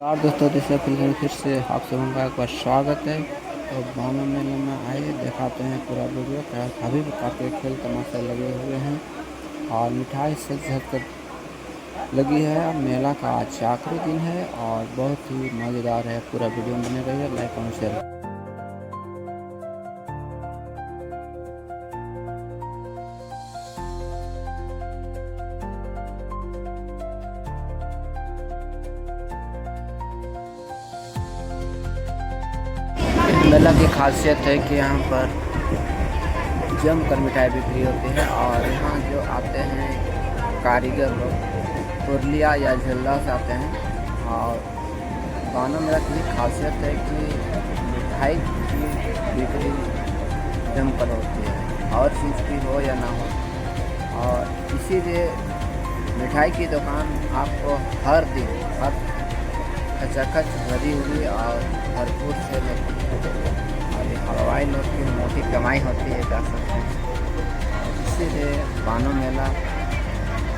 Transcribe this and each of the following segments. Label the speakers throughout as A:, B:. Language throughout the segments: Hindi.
A: और दोस्तों तीसरे फिर से आप सबों का एक बार स्वागत है। तो भावना मेले में आइए दिखाते हैं पूरा वीडियो। सभी प्रकार के खेल तमाशे लगे हुए हैं और मिठाई से झटकर लगी है। मेला का आज आखिरी दिन है और बहुत ही मज़ेदार है। पूरा वीडियो में बने रहिए, लाइक और शेयर। मेला की खासियत है कि यहाँ पर जमकर मिठाई बिक्री होती है और यहाँ जो आते हैं कारीगर लोग पुरलिया या झल्ला से आते हैं। और बानो मेला की खासियत है कि मिठाई की बिक्री जमकर होती है, और चीज़ की हो या ना हो। और इसीलिए मिठाई की दुकान आपको हर दिन हर खचाखच भरी हुई और भरपूर से मिलती है। और हलवाई लोग की मोटी कमाई होती है जा सकते हैं। इसीलिए बानो मेला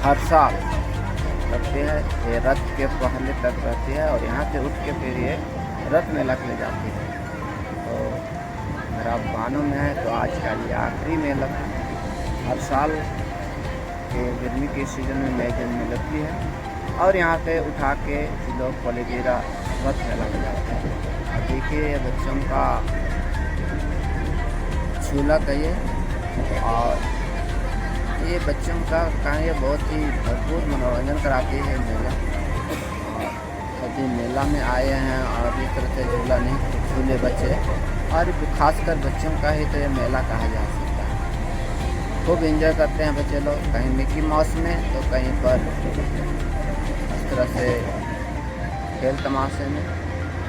A: हर साल लगती है। ये रथ के पहले तक रहती है और यहाँ से उठ के फिर ये रथ मेला के लिए जाती है। तो अगर आप बानो में हैं तो आज का ये आखिरी मेला हर साल के गर्मी के सीज़न में मई जून में लगती है। और यहाँ पे उठा के लोग पलेगेरा रथ मेला में जाते हैं। और देखिए बच्चों का झूला कहिए, और ये बच्चों का ये बहुत ही भरपूर मनोरंजन कराती है मेला। और सभी मेला में आए हैं और इस तरह से झूला नहीं झूले बच्चे, और खासकर बच्चों का ही तो ये मेला कहा जा सकता है। खूब एंजॉय करते हैं बच्चे लोग, कहीं मिकी माउस में तो कहीं पर इस तरह से खेल तमाशे में।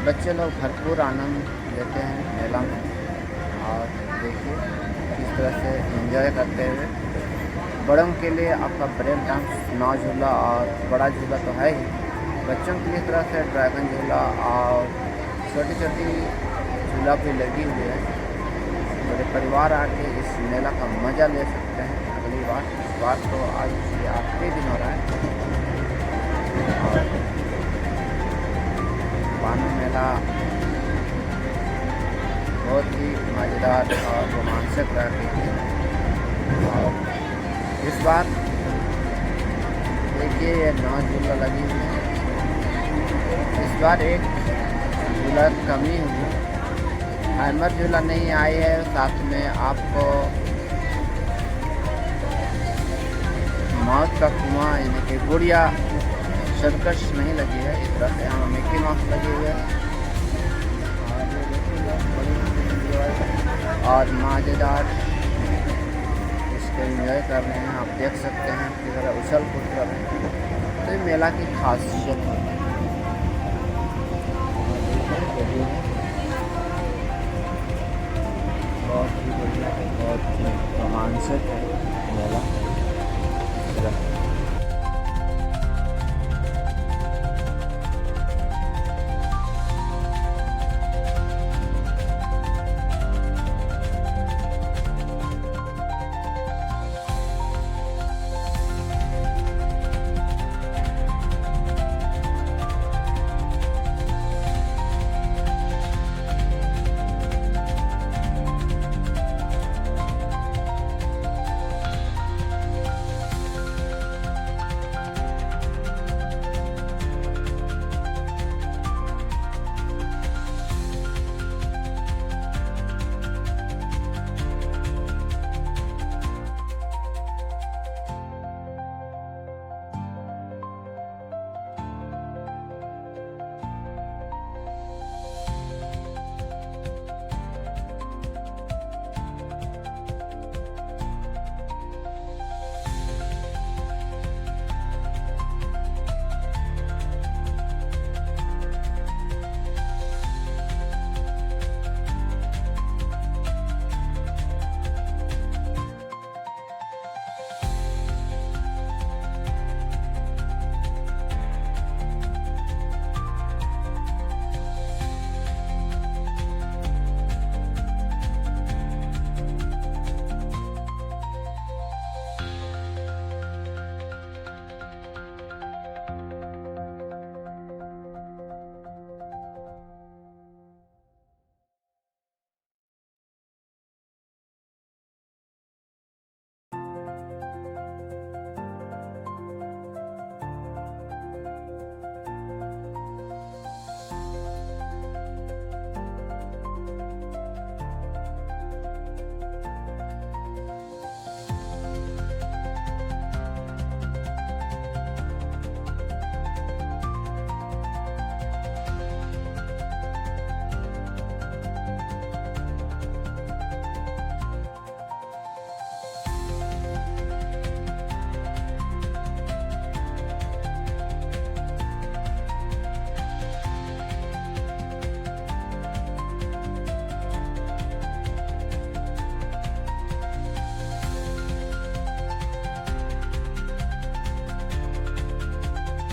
A: बच्चे लोग भरपूर आनंद लेते हैं मेला में। और देखिए किस तरह से एंजॉय करते हुए। बड़ों के लिए आपका ब्रेक डांस, नाव झूला और बड़ा झूला तो है ही। बच्चों के लिए इस तरह से ड्रैगन झूला और छोटी छोटी झूला भी लगी हुई है। बड़े परिवार आके इस मेला का मज़ा ले सकते हैं अगली बार। इस बार तो आज ये आखिरी दिन हो रहा है। और बानो मेला बहुत ही मज़ेदार और रोमांचक रही है। और इस बार देखिए ये नौ झूला लगी हुई है। इस बार एक झूला कमी हुई, हैमर झूला नहीं आई है। साथ में आपको मौत का कुआं यानी कि गुड़िया सर्कस नहीं लगी है। इस तरह से यहाँ मिकी माउस लगी हुई है और मज़ेदार इसको एंजॉय कर रहे हैं। आप देख सकते हैं कि ज़रा उछल कूद कर रहे हैं। तो ये मेला की खासियत है।